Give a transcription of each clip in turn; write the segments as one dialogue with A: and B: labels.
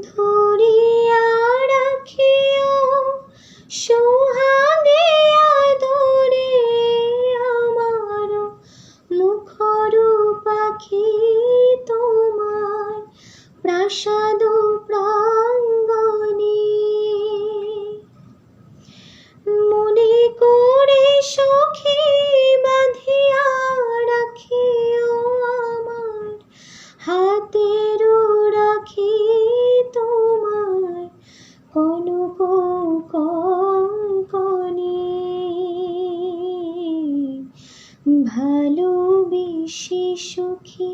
A: ধরিয়া রাখিও সোহাগে আদরে আমার মুখর পাখি তোমার প্রাসাদ প্রাঙ্গণে। মনে করে সখী বাঁধিয়া রাখিও আমার হাতের রাখি তোমার কনক কঙ্কণে। ভালোবেসে সখী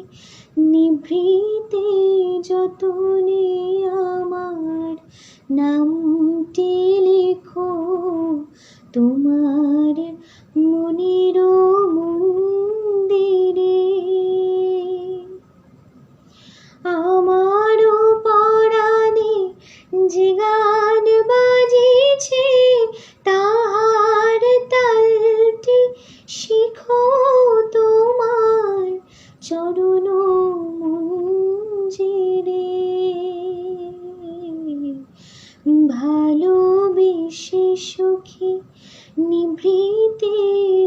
A: নিভৃতে যতনে আমার নামটি লেখো তোমার মনের মন্দিরে। আমার পরাণে যে গান বাজিছে তাহার তালটি শিখো তোমার চরণ মঞ্জিরে। ভালোবেসে সখী নিভৃতে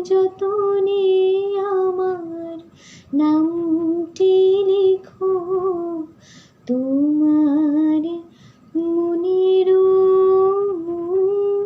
A: যতনে আমার নামটি লেখো তোমার মনের মন্দিরে।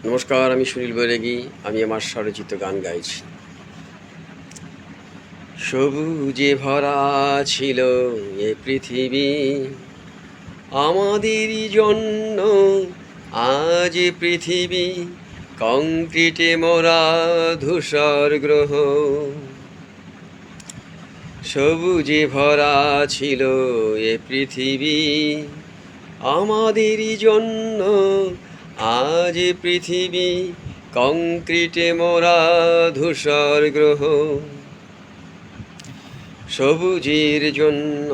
B: নমস্কার, আমি সুনীল বৈরাগী। আমি আমার স্বরচিত গান গাইছি। সবুজে ভরা ছিল এ পৃথিবী আমাদেরই জন্য, আজ এ পৃথিবী কংক্রিটে মোড়া ধূসর গ্রহ। সবুজে ভরা ছিল এ পৃথিবী আমাদেরই জন্য, আজ এ পৃথিবী কংক্রিটে মোড়া ধূসর গ্রহ। সবুজের জন্য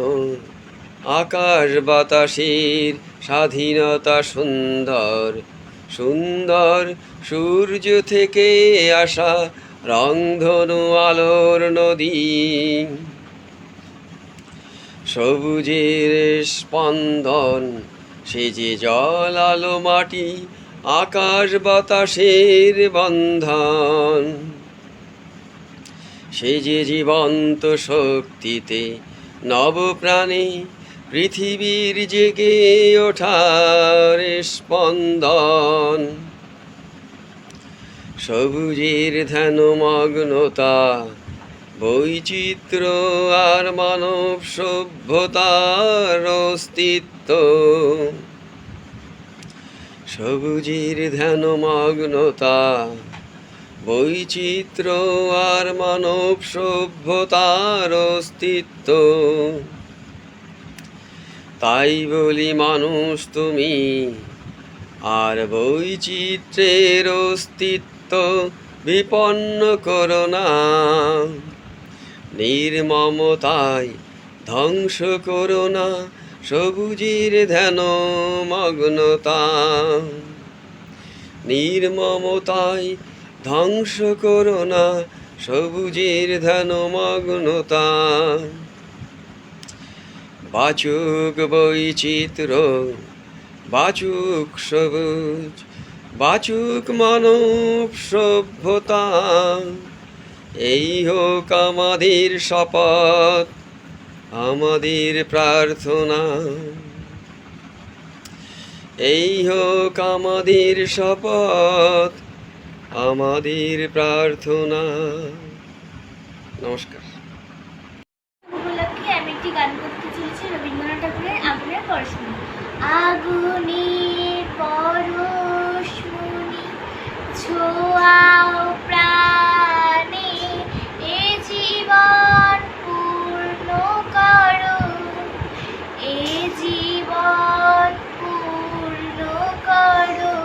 B: আকাশ বাতাসের স্বাধীনতা সুন্দর সুন্দর, সূর্য থেকে আসা রংধনু আলোর নদী। সবুজের স্পন্দন সে যে জল আলো মাটি আকাশ বাতাসের বন্ধন। সে যে জীবন্ত শক্তিতে নবপ্রাণে পৃথিবীর জেগে ওঠার স্পন্দন। সবুজের ধ্যানমগ্নতা বৈচিত্র্য আর মানব সভ্যতার অস্তিত্ব। সবুজের ধ্যানমগ্নতা বৈচিত্র্য আর মানব সভ্যতার অস্তিত্ব। তাই বলি মানুষ তুমি আর বৈচিত্র্যের অস্তিত্ব বিপন্ন করো না। নির্মমতায় ধ্বংস করো না সবুজের ধ্যানমগ্নতা। নির্মমতায় ধ্বংস করো না সবুজের ধ্যানমগ্নতা। বাচুক বৈচিত্র্য, বাচুক সবুজ, বাচুক মানব সভ্যতা। এই হোক আমাদের শপথ, আমাদের প্রার্থনা। এই হোক আমাদের শপথ, আমাদের প্রার্থনা। নমস্কার।
A: উপলক্ষে আমি একটি গান করতে চলেছি রবীন্দ্রনাথ ঠাকুরের আগুনের পরশমণি। আগুনের পরশমণি ছোঁয়াও প্রাণে, এ জীবন পূর্ণ করো, এ জীবন পূর্ণ করো,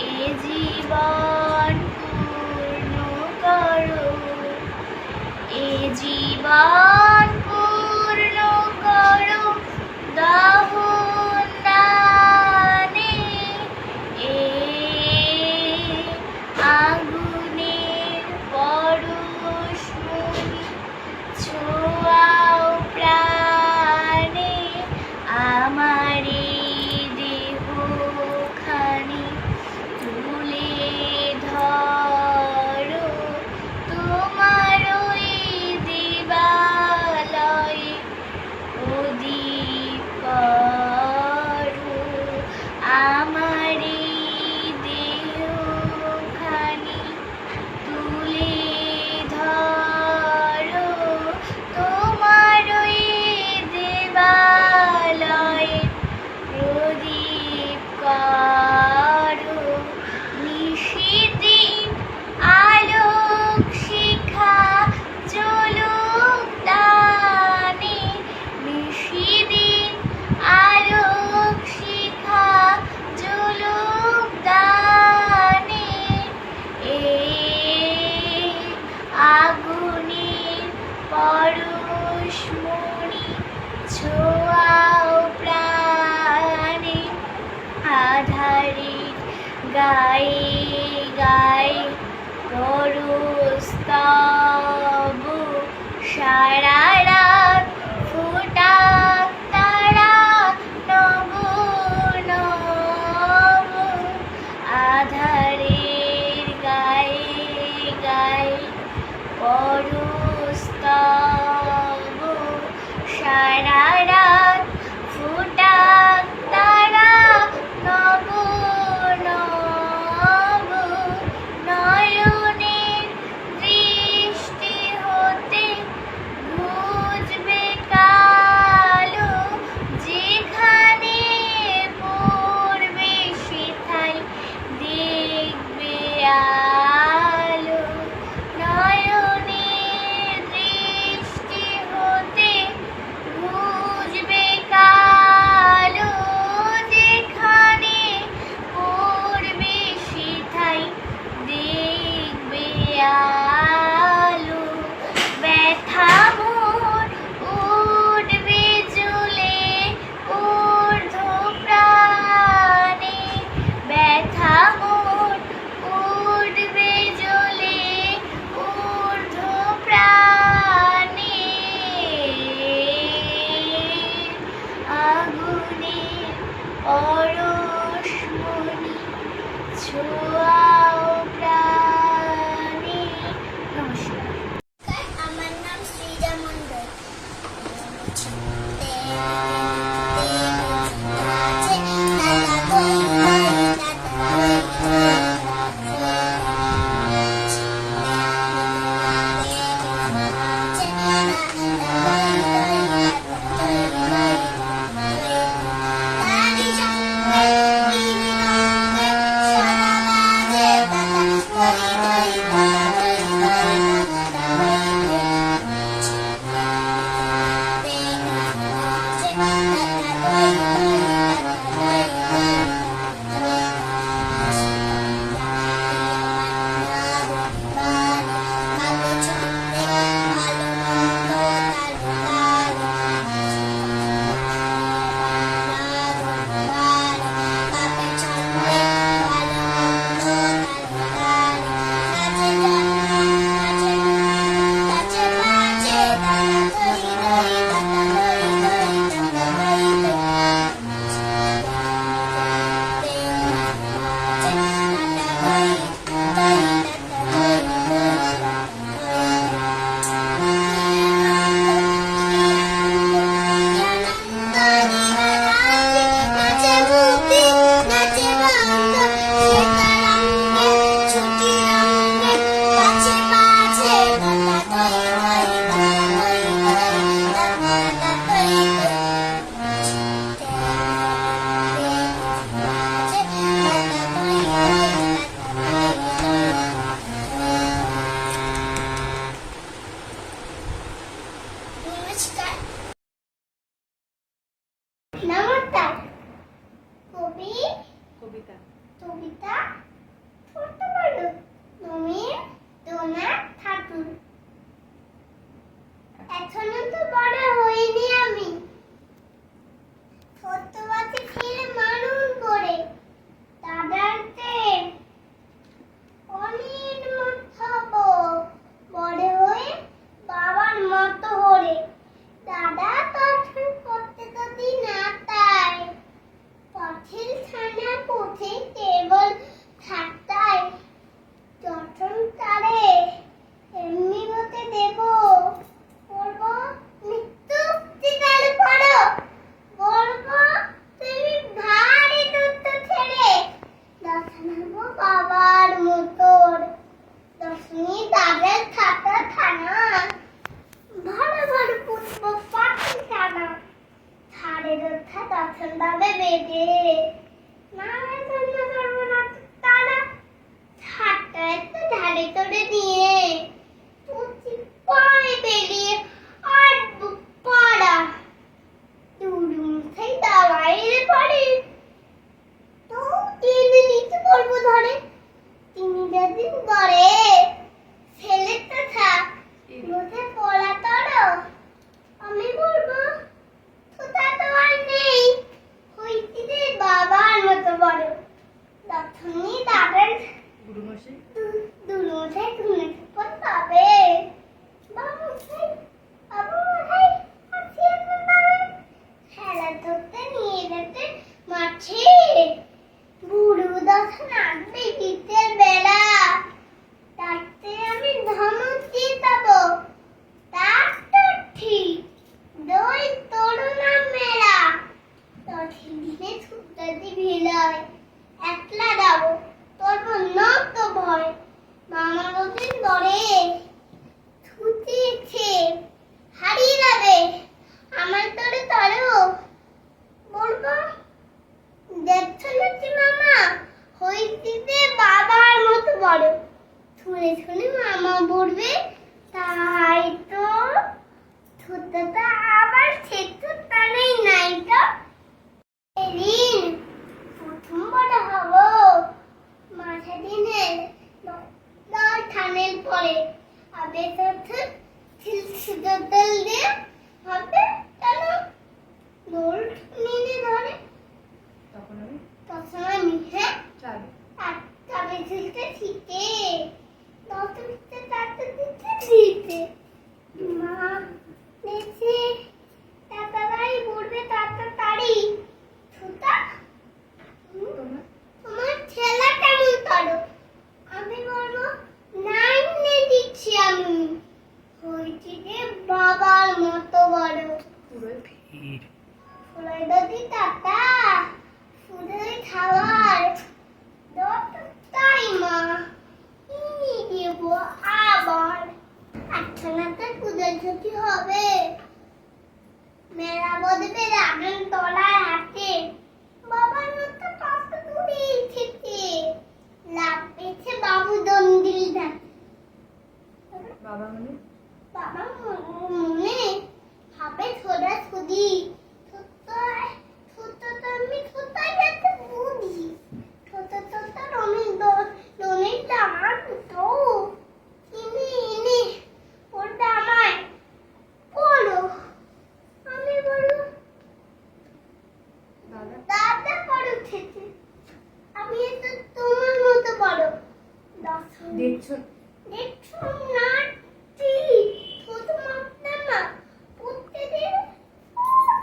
A: এ জীবন পূর্ণ করো, এ জীবন পূর্ণ করো দহন দানে। এ আগুনের পরশমণি ছোঁয়াও প্রাণে, আমার এই দেহখানি তুলে ধরো, তোমার ওই দেবালয়ে প্রদীপ করো। আমার এই দেহখানি তুলে ধরো, তোমার ওই দেবালয়ে প্রদীপ করো। নিশিদিন আলোক শিখা জ্বলুক দানে, নিশিদিন আলোক শিখা জ্বলুক দানে। এ আগুনের পরশমণি ছোঁয়াও প্রাণে, আধারের গায়ে গায়ে করো স্তব, সারা রাত ফোটাক তারা নব নব। আধারের গায়ে গায়ে করো স্তব, সারা রাত ফোটাক তারা নব নব। নয়নের দৃষ্টি হতে বাদুর। এখনো তো বড় হইনি আমি, ছোট্ট বাচ্চা ছেলে মানুষ করে দাদাতে অনেক মতো বড় হয়ে বাবার মতো হরে। দাদা তখন করতে তো দিন আটায়, পথের ছানা পথে কেবল থাকতায়। যখন তারে এমনি হতে দেব, বলবো মৃত্যু চিতালে পড়ো, বলবো তুমি ভারী দুধ ছেড়ে দশানাবো বাবার মতোর। দশমী দাদের খাতা থানা, ভালো ভালো পুষ্প পাখি টানা, ছাড়ের ওঠা দশন দাবে বেঁধে না ধরবো না তারা। ছাড়টা একটু ঢালে তোড়ে দিয়ে পুচি পায়ে বেরিয়ে আর পড়া দুরুম সেই দাওয়াইলে পড়ে। তো টেনে নিতে বলবো ধরে, তিনি যেদিন করে ছেলেটা থাক বোধে পড়া তড়ো। আমি বলবো তোতা তো আর নেই, হইতি রে বাবার মতো বড়। তখনই দাদার দুলমশাই ঘুমে থাকতেন পাবে। বাবুমশাই বাবুমশাই আছি এখন পাবে, খেলা ধরতে নিয়ে যেতে মাঠে। বুড়ো দশা নাচবে শীতের বেলা, তাতে আমি ধমক জিতাবো। তার তো ঠিক দই তরুণা মেলা, দশই দিনে ছুটাতে ভিড়ায় একলা যাবো তোর নত ভয়। মামা বলতেন দরে ছুটিয়েছে হারিয়ে যাবে আমার তরে তরো। বলবো দেখছো নাকি মামা হইতে বাবার মতো বড়। শুনে শুনে মামা বলবে তাই তো, ছোটটা আবার সেতু টানেই নাই তো। এদিন প্রথম বড় হব, মাঝে দিনে দল ঠানের পরে আবে তথা ছিল দল দিয়ে হবে কেন দোল নিয়ে ধরে। তখন আমি হ্যাঁ আর তবে ঝুলতে ঠিকে দত দিতে তাতে দিতে দিতে মা দেখছে তাড়াতাড়ি পড়বে তাড়াতাড়ি। ছোটা তোমার ছেলে কেমন করো, আমি বলবো নাইনে দিচ্ছি আমি, হয়েছি যে বাবার মতো বড়। ফুলাই দাদি টাটা ফুলাই খাওয়ার তাই মা নিয়ে দেবো আবার। আচ্ছা না তো পূজার ছুটি হবে, মেলা বদবে রাগন তলার হাতে। বাবার মতো কত দূরে এসেছে, লাভ পেয়েছে বাবু দন্দিল ধাতে। বাবা মনে ভাবে ছোড়া ছুদি, ছোট তো আমি ছোটাই যেতে বুঝি, ছোট রমেশ আমার তো এনে পড়বে আমায় পড়ো। আমি বলবো দাদা পড়ো উঠেছে, আমি তো তোমার মতো বড়। দেখছো না ছোট মাপনা না প্রত্যেকের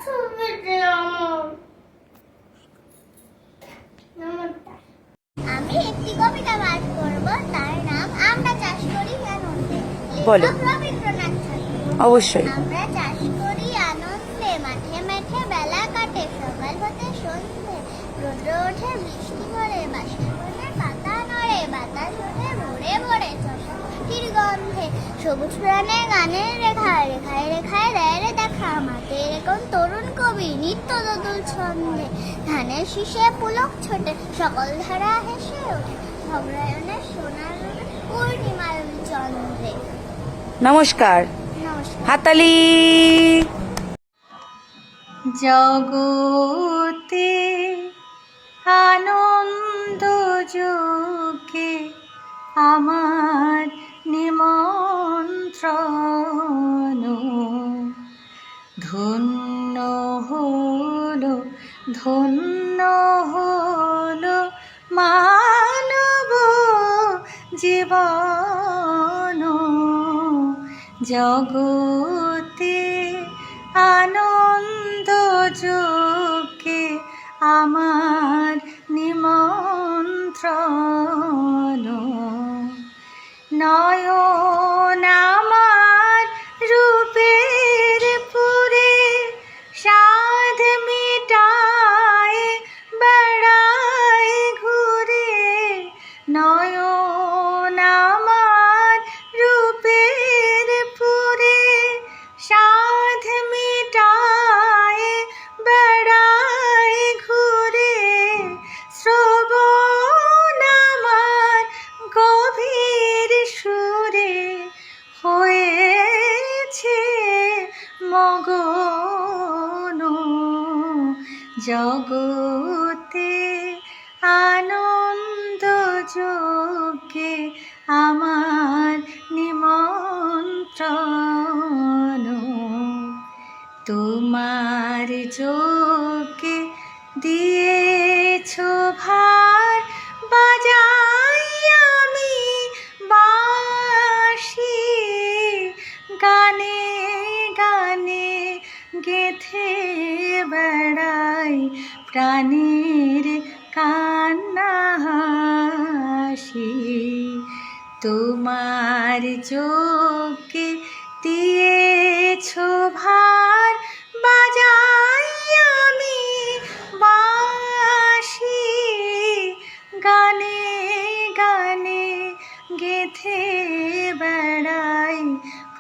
A: ছবি আমার। নমস্কার, আমি একটি কবিতা পাঠ করব, তার নাম আমরা চাষ করি আনন্দে।
C: বলো।
A: রবীন্দ্রনাথ ঠাকুর।
C: অবশ্যই।
A: আমরা চাষ করি আনন্দে, মাঠে মাঠে বেলা কাটে সকাল হতে সন্ধে। রোদ্র ওঠে বৃষ্টি ভরে, বাঁশের বনে পাতা নড়ে, বাতাস ওঠে ভোরে ভোরে চষার গন্ধে। সবুজ প্রাণে গানের রেখায় রেখায় রেখায় দেয় রে দেখা, মাঠে এরকম তরুণ কবি নিত্য দোদুল ছন্দে। ধানের শীষে পুলক ছোটে, সকল ধারা হেসে ওঠে, ভবরায়নের সোনার পূর্ণিমার চন্দ্রে।
C: নমস্কার,
A: নমস্কার।
C: হাতালি।
D: জগতে আনন্দ যোগে আমার নিমন্ত্রণ। নিমন্ত্রণ। ধন্য হলো, ধন্য হলো মানব জীবন। জগতে আনন্দ যোগে আমার নিমন্ত্রণ। নয়ন আমার রূপের পুরে সাধ মিটায় বেড়ায় ঘুরে। নয়ন আমার রূপের পুরে সাধ মিটায় বেড়ায় ঘুরে। শ্রবণ আমার গভীর সুরে হয়েছে মগন। জগতে আনন্দ যোগে আমার নিমন্ত্রণ। তোমার যোগে দিয়েছ ভার বাজাই আমি বাঁশি। গানে গানে গেথে বেড়াই প্রাণীর কান্না হাসি। তোমার যোগে দিয়েছ ভার বাজাই আমি বাঁশি। গানে গানে গেথে বেড়াই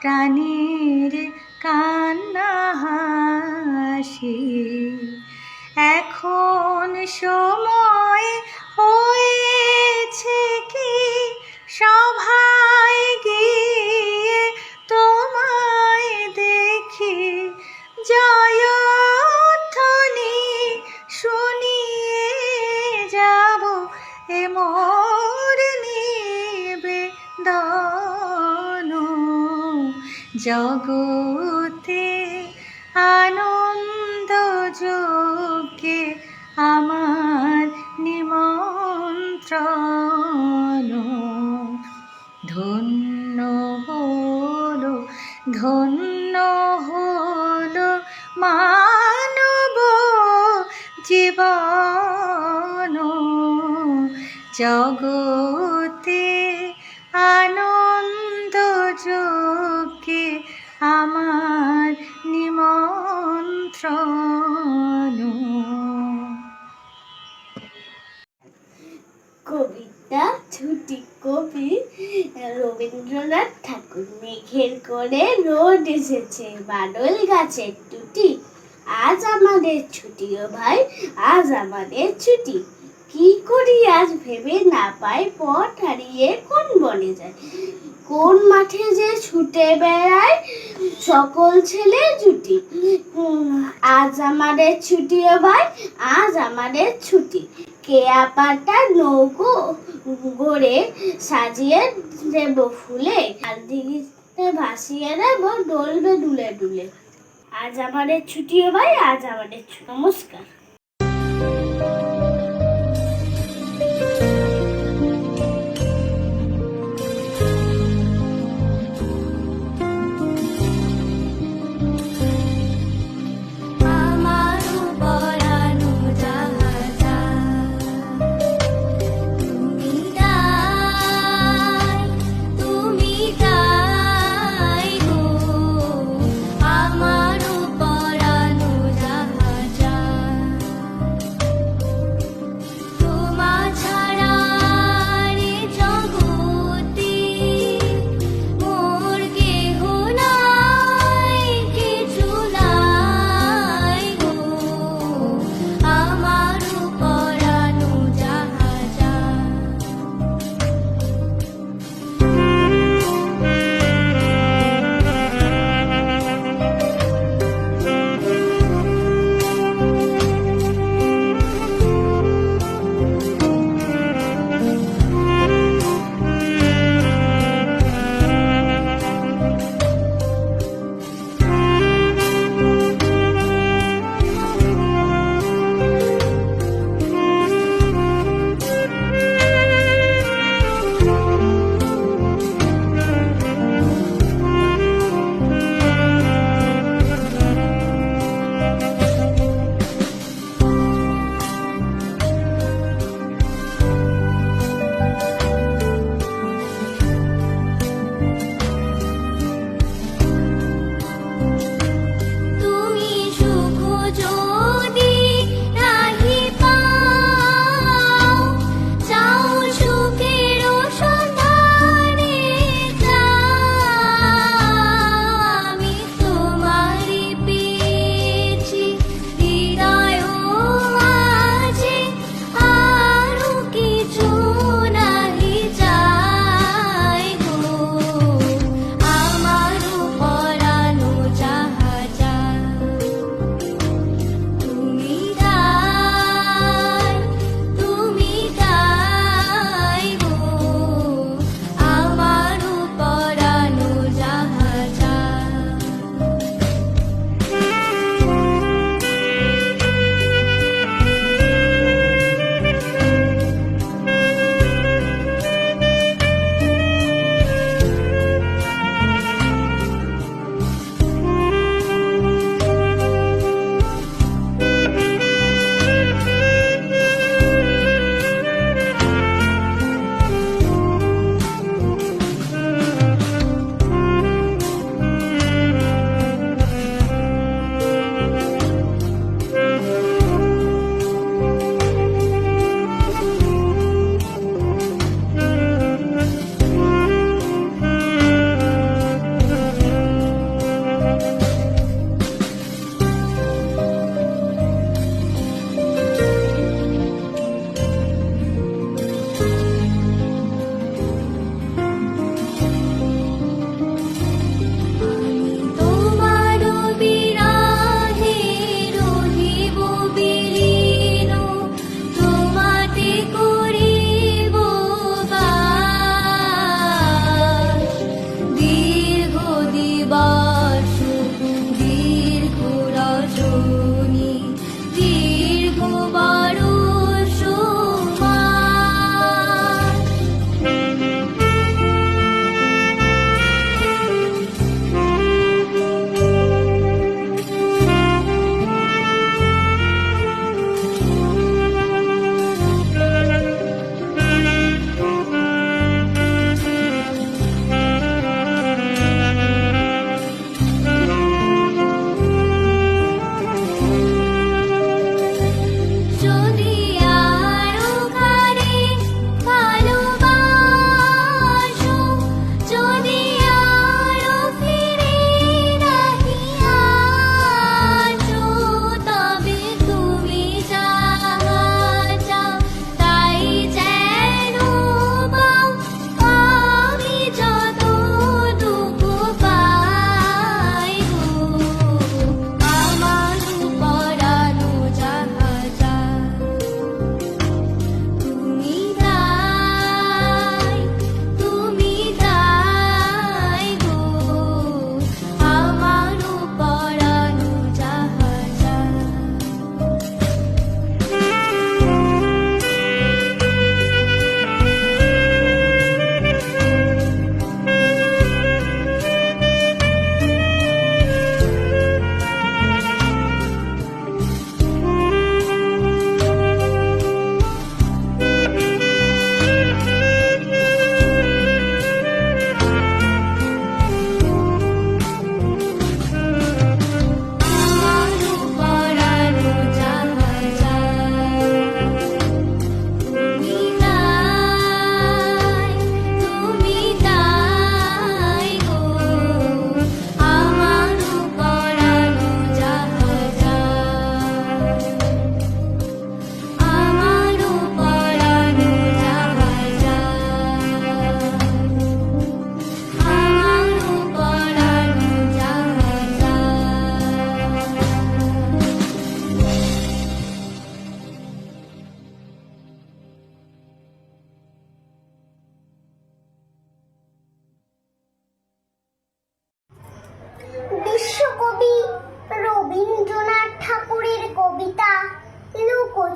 D: প্রাণীর কান্না হাসি। এখন সময় হয়েছে কি সভায় গিয়ে তোমায় দেখি। জয়ধ্বনি শুনিয়ে যাব এ মোর নিবেদন। জগতে আনন্দ যোগে আমার নিমন্ত্রণ। ধন্য হলো, ধন্য হলো মানব জীবন। জগতে আনন্দ যোগে আমার নিমন্ত্রণ।
E: কবিতা ছুটি কবি রবীন্দ্রনাথ ঠাকুর। মেঘের করে রোদ এসেছে, বাদল গাছের টুটি। আজ আমাদের ছুটি ও ভাই, আজ আমাদের ছুটি। কি করি আজ ভেবে না পাই, পথ হারিয়ে কোন বনে যায়। কোন মাঠে যে ছুটে বেড়ায় সকল ছেলে জুটি। আজ আমাদের ছুটি ও ভাই, আজ আমাদের ছুটি। কেয়া পাতা নৌকো গড়ে সাজিয়ে দেব ফুলে। আর দিঘিতে ভাসিয়ে দেব ডলবে দুলে দুলে। আজ আমাদের ছুটি ও ভাই, আজ আমাদের ছুটি। নমস্কার।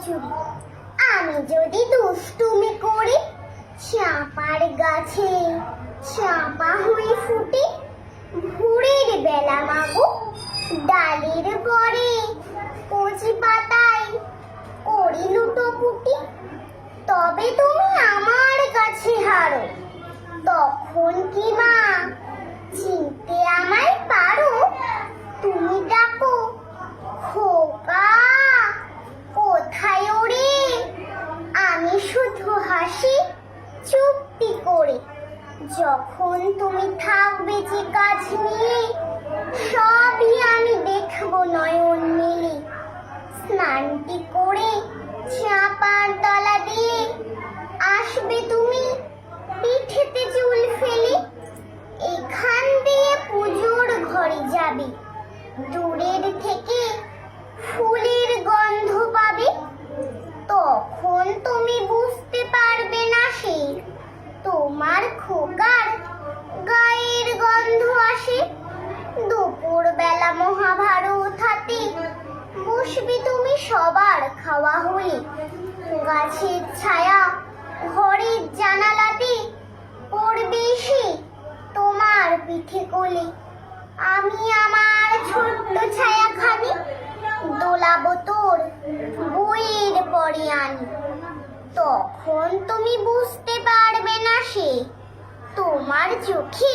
A: চুরি। আমি যদি দুষ্টুমি করি, চাঁপার গাছে চাঁপা হয়ে ফুটে, ভোরের বেলা মাগো ডালের পরে কচি পাতায় করি লুটোপুটি, তবে তুমি আমার কাছে হারো, তখন কি মা চিনতে আমায় পারো? তুমি ডাকো খোকা কোথায় ওরে, আমি শুধু হাসি চুপটি করে। যখন তুমি থাকবে যে কাজ নিয়ে, সবই আমি দেখবো নয়ন মেলে। স্নানটি করে চাপার তলা দিয়ে আসবে তুমি পিঠেতে চুল ফেলে, এখান দিয়ে পুজোর ঘরে যাবে, দূরের থেকে ফুলের গন্ধ পাবে, তখন তুমি বুঝতে পারবে না সে তোমার খোকার গায়ের গন্ধ আসে। দুপুর বেলা মহাভারত হাতে বসবে তুমি সবার খাওয়া হলে, গাছের ছায়া ঘরের জানালাতে পড়বে এসে তোমার পিঠে কোলে। আমি আমার ছোট্ট ছায়াখানি দোলাবো তোর বইয়ের পরে আনি, তখন তুমি বুঝতে পারবে না সে তোমার চোখে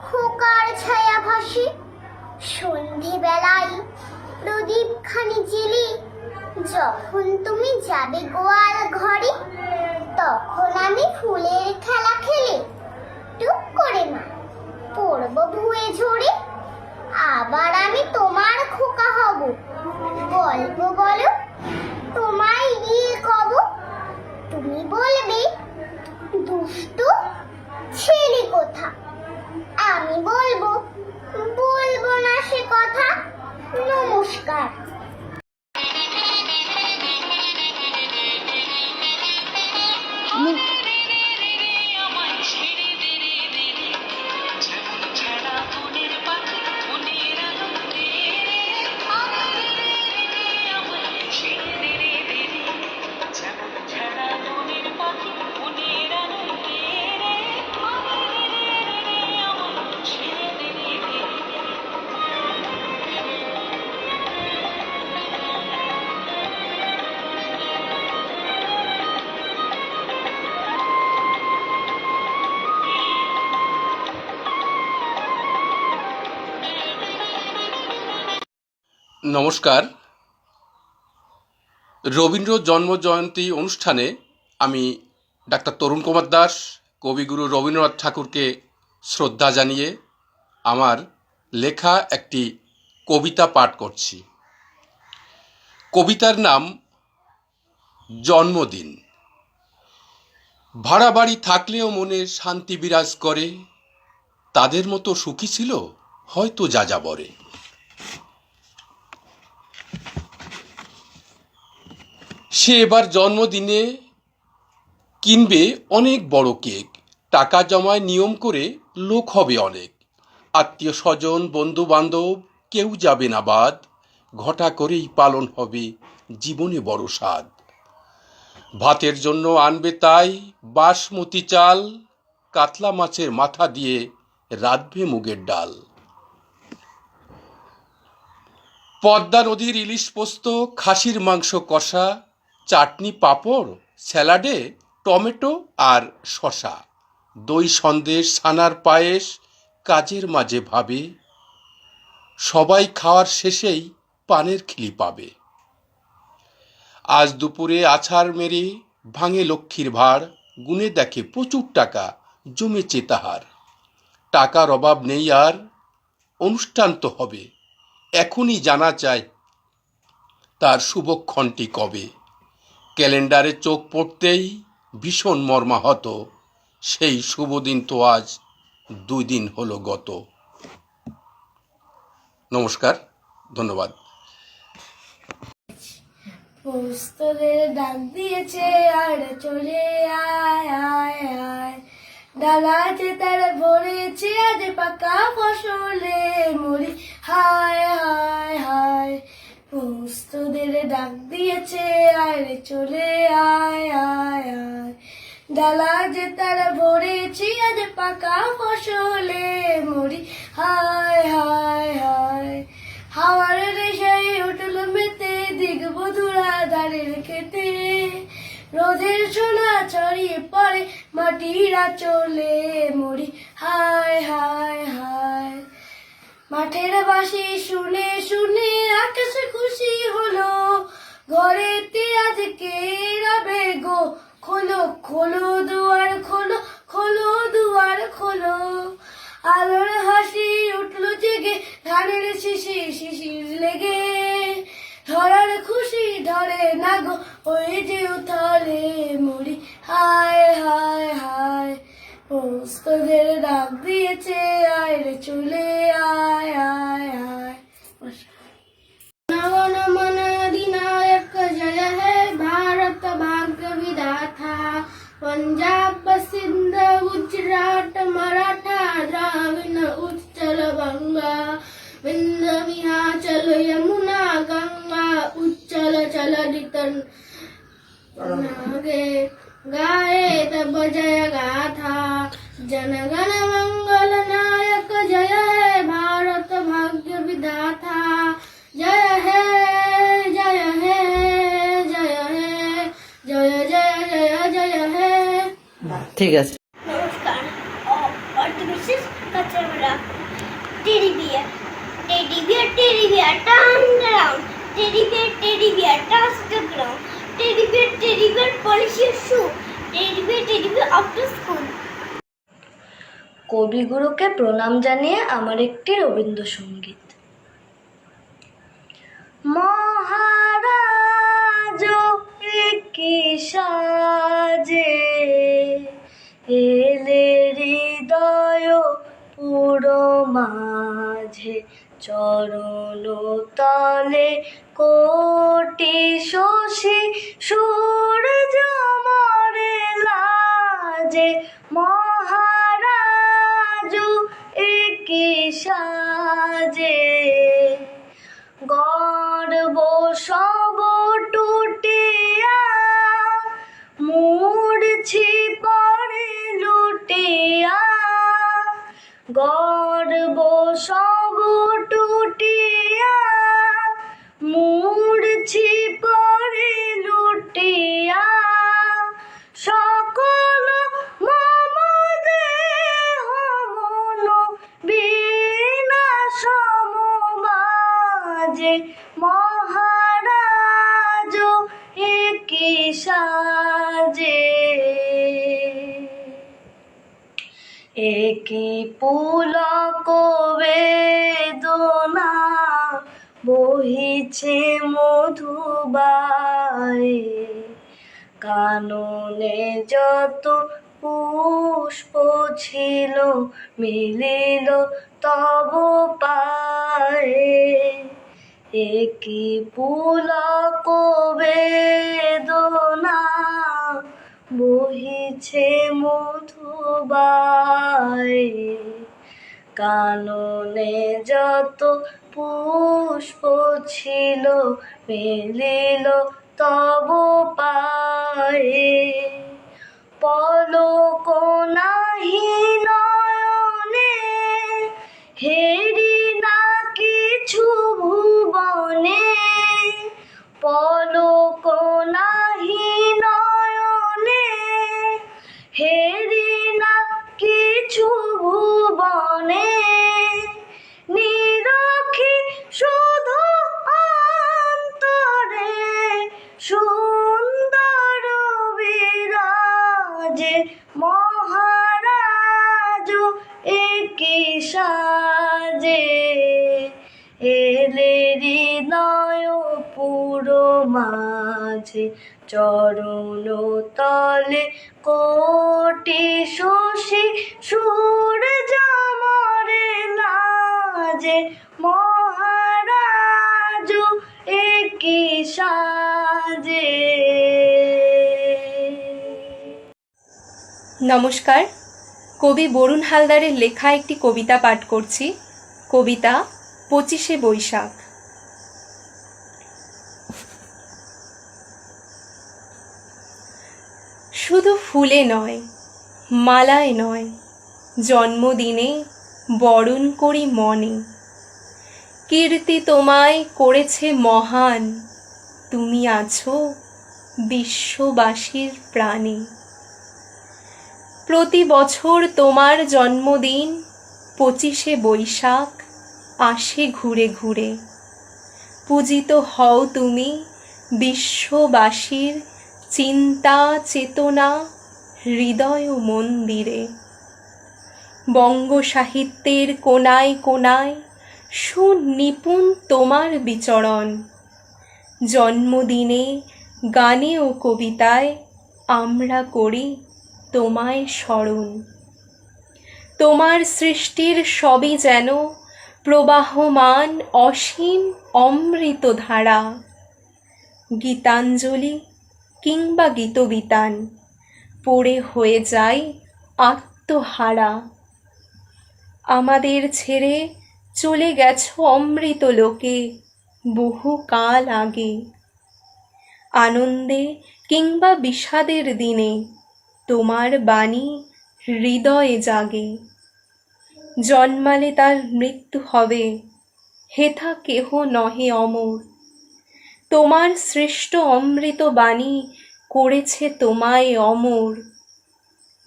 A: খোকার ছায়া ভাসে। সন্ধেবেলায় প্রদীপ খানি জেলে যখন তুমি যাবে গোয়াল ঘরে, তখন আমি ফুলের খেলা খেলে টুক করে মা পড়বো ভুয়ে ঝরে। আবার আমি তোমার খোকা হব, গল্প বলো তোমায় গিয়ে কব, তুমি বলবে দুষ্টু ছেলে কোথা, আমি বলবো বলবো না সে কথা। নমস্কার।
F: নমস্কার। রবীন্দ্র জন্মজয়ন্তী অনুষ্ঠানে আমি ডাক্তার তরুণ কুমার দাস কবিগুরু রবীন্দ্রনাথ ঠাকুরকে শ্রদ্ধা জানিয়ে আমার লেখা একটি কবিতা পাঠ করছি। কবিতার নাম জন্মদিন। ভাড়া বাড়ি থাকলেও মনে শান্তি বিরাজ করে, তাদের মতো সুখী ছিল হয়তো যাযাবরে। সে এবার জন্মদিনে কিনবে অনেক বড় কেক, টাকা জমায় নিয়ম করে লোক হবে অনেক, আত্মীয় স্বজন বন্ধু বান্ধব কেউ যাবে না বাদ, ঘটা করেই পালন হবে জীবনে বড় স্বাদ। ভাতের জন্য আনবে তাই বাসমতি চাল, কাতলা মাছের মাথা দিয়ে রাঁধবে মুগের ডাল। পদ্মা নদীর ইলিশ পোস্ত, খাসির মাংস কষা, চাটনি পাঁপড়, স্যালাডে টমেটো আর শসা, দই সন্দেশ ছানার পায়েস কাজের মাঝে ভাবে, সবাই খাওয়ার শেষেই পানের খিলি পাবে। আজ দুপুরে আছাড় মেরে ভাঙে লক্ষ্মীর ভাড়, গুনে দেখে প্রচুর টাকা জমেছে তাহার। টাকার অভাব নেই আর, অনুষ্ঠান তো হবে, এখনই জানা চাই তার শুভক্ষণটি কবে। ক্যালেন্ডারে চোখ পড়তেই ভীষণ মর্মাহত, সেই শুভ দিন তো আজ 2 দিন হলো গত। নমস্কার, ধন্যবাদ।
E: পোস্তদের ডাক দিয়েছে আর চলে আয় আয় আয়, ডালাতে তারা ভরেছে আজ পাকা ফসলে মরি হায় হায় হায়। পোস্তদের ডাক দিয়েছে আর আজ পাকা ফসলে মরি, হায় হায় হায়। হাওয়ার নেশায় উঠল মেতে দিগ বধুরা ধারের খেতে, রোদের সোনা ছড়িয়ে পড়ে মাটির আঁচলে মরি, হায় হায় হায়। মাঠের বাঁশি শুনে শুনে আকাশে খুশি হলো, ঘরেতে আজকে রবে গো, খোলো খোলো দুয়ার খোলো, খোলো দুয়ার খোলো। আলোর হাসি উঠলো জেগে ধানের শিশির শিশির লেগে, ধরার খুশি ধরে না গো ওই যে উথালে মরি, হায় হায় হায়। পোস্তদের ডাক দিয়েছে আয় রে চলে আয় আয় আয়। नमो नमो अधिनायक जय है भारत भाग्य विधाता, पंजाब सिंध गुजरात मराठा द्राविड़ उत्कल बंगा, विंध्य विंध्याचल यमुना गंगा, उच्चल चलदितन नागे गाए तब जय गाथा। जनगण मंगल नायक जय है भारत भाग्य विधाता, जय है जय है जय है जय जय जय जय है।
C: ঠিক আছে।
A: নমস্কার। অর্থ বিশেষ কাঁচামারা। Teddy bear, teddy bear, teddy bear turn around, teddy bear touch the ground, teddy bear polish your shoe, teddy bear after school.
E: কবিগুরুকে প্রণাম জানিয়ে আমার একটি রবীন্দ্রসঙ্গীত। মহারাজ কি সাজে এলে হৃদয় পুরো মাঝে, চরণ তলে কোটি শশী সূর্য মরে লাজে। মহারাজ কি সাজে গর্ব সব টুটিয়া, মূর্ছি পড়ে লুটিয়া। গর্ব সব টুটিয়া, মূর্ছি পড়ে লুটিয়া। সকল মম দেহ মন বিনাশ মাঝে, মহারাজ কি সাজে। একি পুলক বেদনা বহিছে মধুবায়ে, কাননে যত পুষ্প ছিল মিলিল তব পায়ে। একি পুলক বেদনা বহিছে মধুবায়ে, কাননে যত পুষ্প ছিল মিলিল তব পায়ে। পলক নাহি নয়নে হেরি না কিছু ভুবনে, পলক নাহি নয়নে হেরি না কিছু ভুবনে। নিরখি শুধু অন্তরে সুন্দর বিরাজে, মহারাজ কি সাজে। এলে হৃদয় পুরো মাঝে, চরণ তলে কোটি শশী সূর্য মরে লাজে। মহারাজ কি সাজে।
G: নমস্কার, কবি বরুণ হালদারের লেখা একটি কবিতা পাঠ করছি। কবিতা 25শে বৈশাখ। শুধু ফুলে নয়, মালায় নয়, জন্মদিনে বরণ করি মনে। কীর্তি তোমায় করেছে মহান, তুমি আছো বিশ্ববাসীর প্রাণে। প্রতি বছর তোমার জন্মদিন 25শে বৈশাখ আসে ঘুরে ঘুরে। পূজিত হও তুমি বিশ্ববাসীর চিন্তা চেতনা হৃদয় ও মন্দিরে। বঙ্গ সাহিত্যের কোনায় কোনায় সুনিপুণ তোমার বিচরণ। জন্মদিনে গানে ও কবিতায় আমরা করি তোমায় স্মরণ। তোমার সৃষ্টির সবই যেন প্রবাহমান অসীম অমৃত ধারা। গীতাঞ্জলি কিংবা গীতবিতান পড়ে হয়ে যায় আত্মহারা। আমাদের ছেড়ে চলে গেছো অমৃত লোকে বহু কাল আগে। আনন্দে কিংবা বিষাদের দিনে তোমার বাণী হৃদয়ে জাগে। জন্মালে তার মৃত্যু হবে, হেথা কেহ নহে অমর। তোমার সৃষ্ট অমৃত বাণী করেছে তোমায় অমর।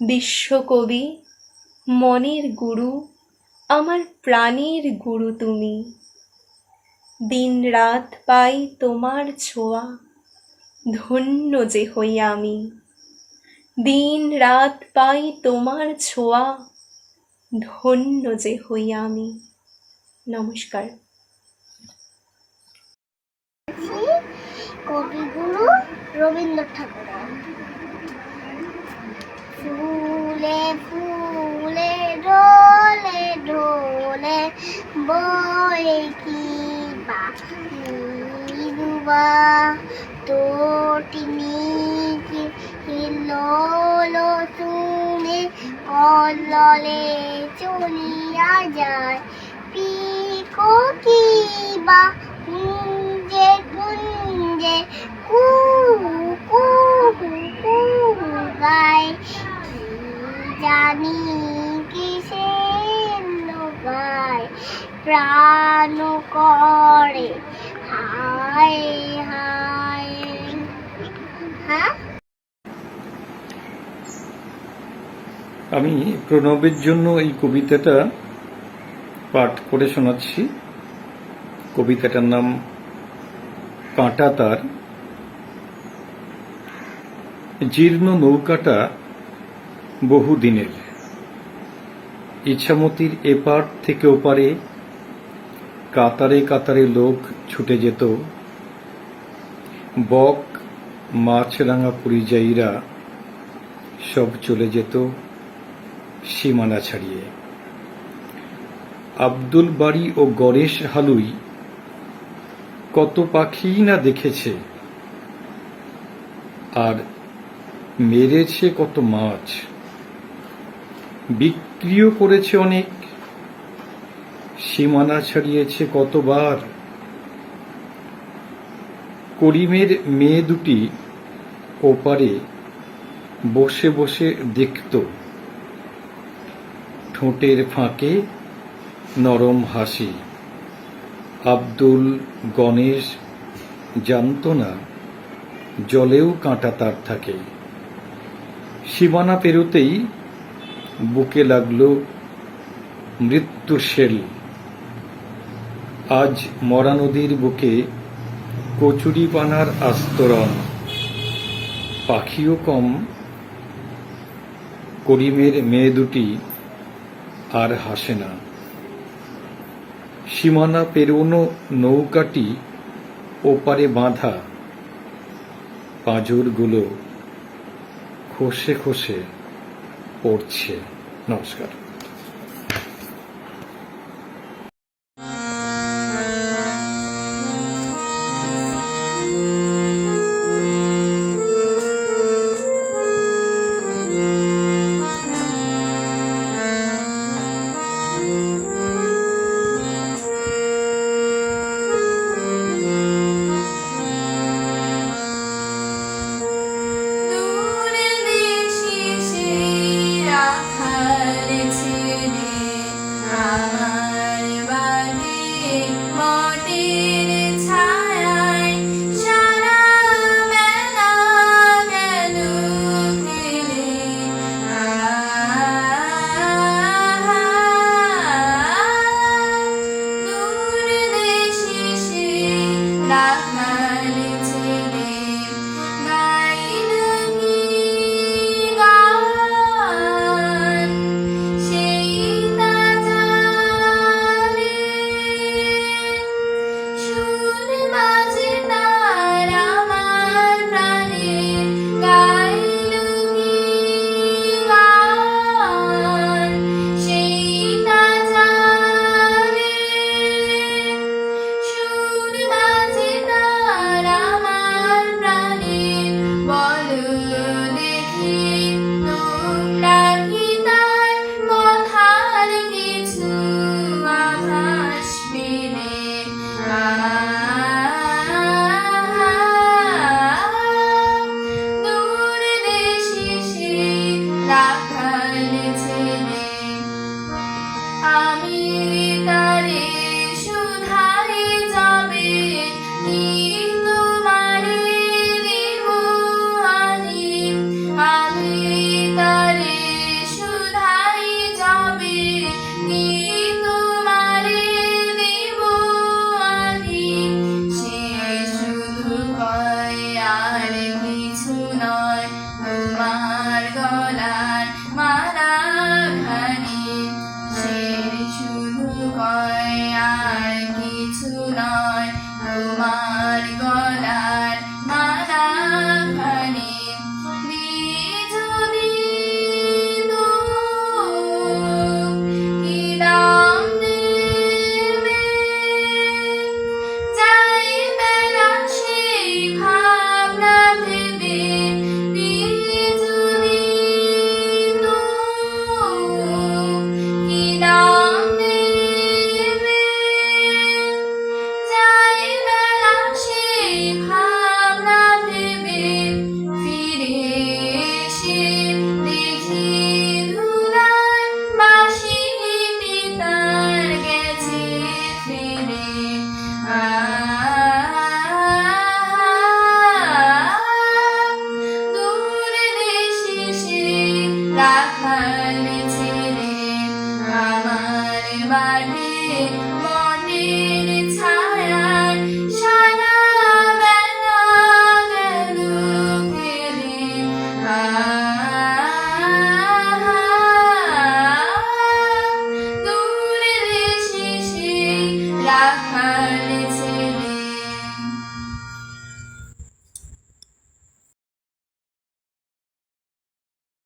G: বিশ্বকবি মনের গুরু, আমার প্রাণের গুরু তুমি। দিন রাত পাই তোমার ছোঁয়া, ধন্য যে হই আমি। দিন রাত পাই তোমার ছোঁয়া, ধন্য যে হই আমি। নমস্কার।
A: কবিগুরু রবীন্দ্রনাথ ঠাকুরের। ফুলে ফুলে ঢোলে ঢোলে বয়ে কি বা তোটিনি হিলোলো শুনে কললে চলিয়া যায়। পিকো কি বা কুঞ্জে কুঞ্জে কু কু কু গায়। কি জানি কিসের গায়, প্রাণ করে হায় হায়। হ্যাঁ,
H: আমি প্রণবের জন্য এই কবিতাটা পাঠ করে শোনাচ্ছি। কবিতাটার নাম কাঁটা তার। জীর্ণ নৌকাটা বহুদিনের, ইছামতির এপার থেকে ওপারে কাতারে কাতারে লোক ছুটে যেত। বক মাছরাঙা পরিযায়ীরা সব চলে যেত সীমানা ছাড়িয়ে। আব্দুল বাড়ি ও গণেশ হালুই কত পাখি না দেখেছে, আর মেরেছে কত মাছ, বিক্রিও করেছে অনেক। সীমানা ছাড়িয়েছে কতবার। করিমের মেয়ে দুটি ওপারে বসে বসে দেখত, ঠোঁটের ফাঁকে নরম হাসি। আব্দুল গণেশ জানত না জলেও কাঁটা তার থাকে। সীমানা পেরোতেই বুকে লাগলো মৃত্যু শেল। আজ মরা নদীর বুকে কচুরি পানার আস্তরণ। পাখিও কম, করিমের মেয়ে দুটি আর হাসে না। সীমানা পেরোনো নৌকাটি ওপারে বাঁধা, পাঁজরগুলো খসে খসে পড়ছে। নমস্কার।